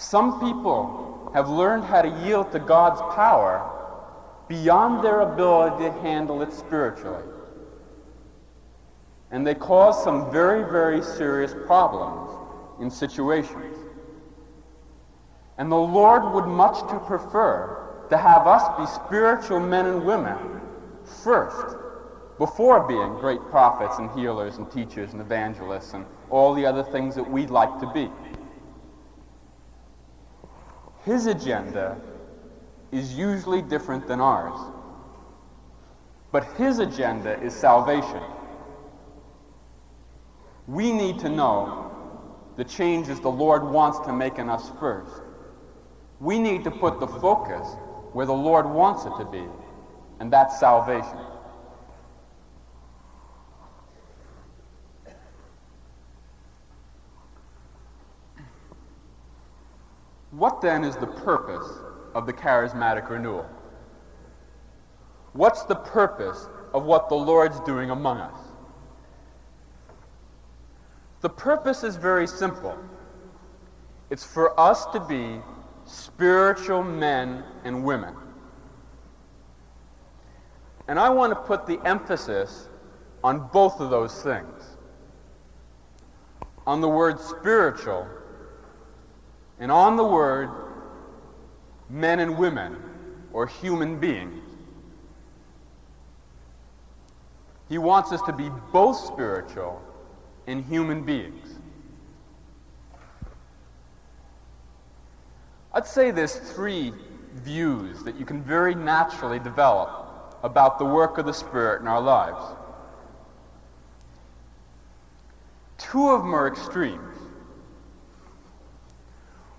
Some people have learned how to yield to God's power beyond their ability to handle it spiritually. And they cause some very, very serious problems in situations. And the Lord would much to prefer to have us be spiritual men and women first, before being great prophets and healers and teachers and evangelists and all the other things that we'd like to be. His agenda is usually different than ours. But his agenda is salvation. We need to know the changes the Lord wants to make in us first. We need to put the focus where the Lord wants it to be, and that's salvation. What then is the purpose of the charismatic renewal? What's the purpose of what the Lord's doing among us? The purpose is very simple. It's for us to be spiritual men and women. And I want to put the emphasis on both of those things. On the word spiritual and on the word men and women, or human beings. He wants us to be both spiritual and human beings. I'd say there's three views that you can very naturally develop about the work of the Spirit in our lives. Two of them are extremes.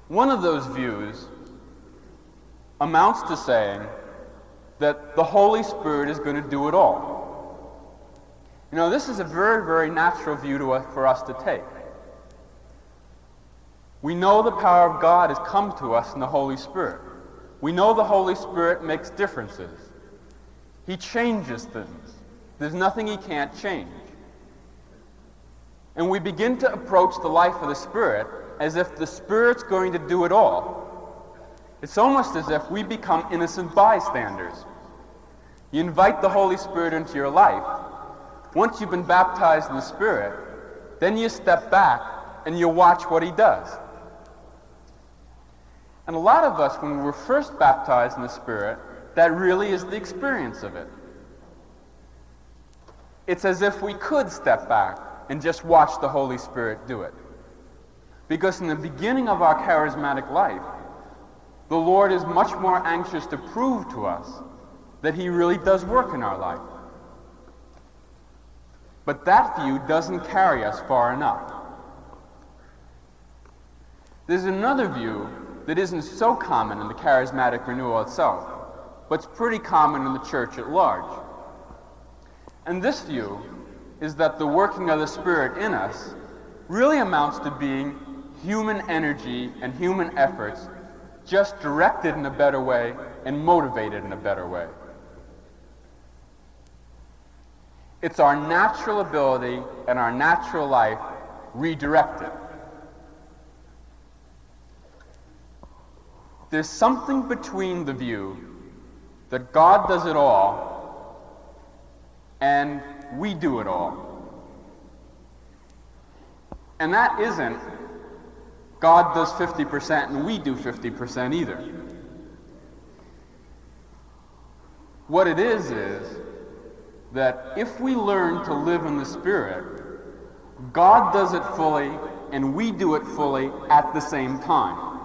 One of those views amounts to saying that the Holy Spirit is going to do it all. You know, this is a very, very natural view for us to take. We know the power of God has come to us in the Holy Spirit. We know the Holy Spirit makes differences. He changes things. There's nothing he can't change. And we begin to approach the life of the Spirit as if the Spirit's going to do it all. It's almost as if we become innocent bystanders. You invite the Holy Spirit into your life. Once you've been baptized in the Spirit, then you step back and you watch what he does. And a lot of us, when we're first baptized in the Spirit, that really is the experience of it. It's as if we could step back and just watch the Holy Spirit do it. Because in the beginning of our charismatic life, the Lord is much more anxious to prove to us that he really does work in our life. But that view doesn't carry us far enough. There's another view that isn't so common in the charismatic renewal itself, but it's pretty common in the church at large. And this view is that the working of the Spirit in us really amounts to being human energy and human efforts just directed in a better way and motivated in a better way. It's our natural ability and our natural life redirected. There's something between the view that God does it all and we do it all. And that isn't God does 50% and we do 50% either. What it is that if we learn to live in the Spirit, God does it fully and we do it fully at the same time.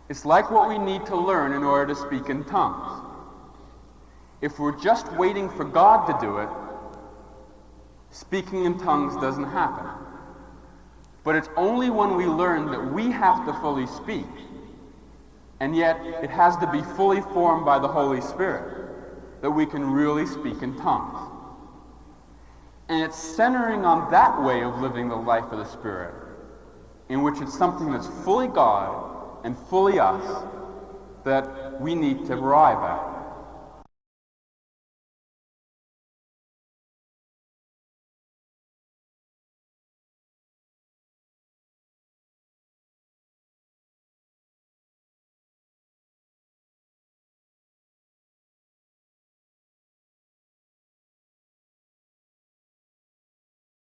It's like what we need to learn in order to speak in tongues. If we're just waiting for God to do it, speaking in tongues doesn't happen. But it's only when we learn that we have to fully speak, and yet it has to be fully formed by the Holy Spirit, that we can really speak in tongues. And it's centering on that way of living the life of the Spirit, in which it's something that's fully God and fully us, that we need to arrive at.